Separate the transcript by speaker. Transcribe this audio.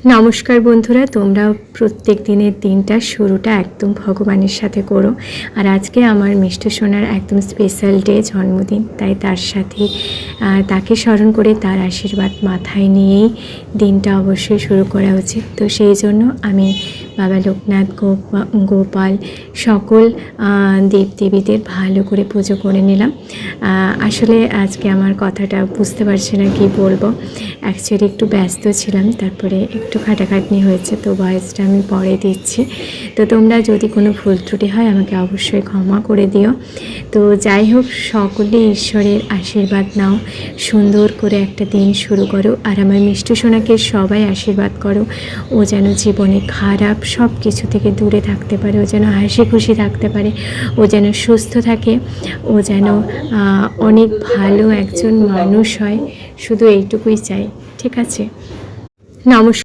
Speaker 1: নমস্কার বন্ধুরা, তোমরা প্রত্যেক দিনের দিনটা শুরুটা একদম ভগবানের সাথে করো। আর আজকে আমার মিষ্টি সোনার একদম স্পেশাল ডে, জন্মদিন, তাই তার সাথে তাকে স্মরণ করে তার আশীর্বাদ মাথায় নিয়েই দিনটা অবশ্যই শুরু করা উচিত। তো সেই জন্য আমি বাবা লোকনাথ, গোপাল সকল দেবদেবীদের ভালো করে পুজো করে নিলাম। আসলে আজকে আমার কথাটা বুঝতে পারছি না কি বলবো, অ্যাকচুয়ালি একটু ব্যস্ত ছিলাম, তারপরে একটু খাটাখাটনি হয়েছে, তো ভয়েসটা আমি পরে দিচ্ছি। তো তোমরা যদি কোনো ভুল ত্রুটি হয় আমাকে অবশ্যই ক্ষমা করে দিও। তো যাই হোক, সকলে ঈশ্বরের আশীর্বাদ নাও, সুন্দর করে একটা দিন শুরু করো। আর আমার মিষ্টি সোনাকে সবাই আশীর্বাদ করো, ও যেন জীবনে খারাপ সব কিছু থেকে দূরে থাকতে পারে, ও যেন হাসি খুশি থাকতে পারে, ও যেন সুস্থ থাকে, ও যেন অনেক ভালো একজন মানুষ হয়, শুধু এইটুকুই চাই। ঠিক আছে, নমস্কার।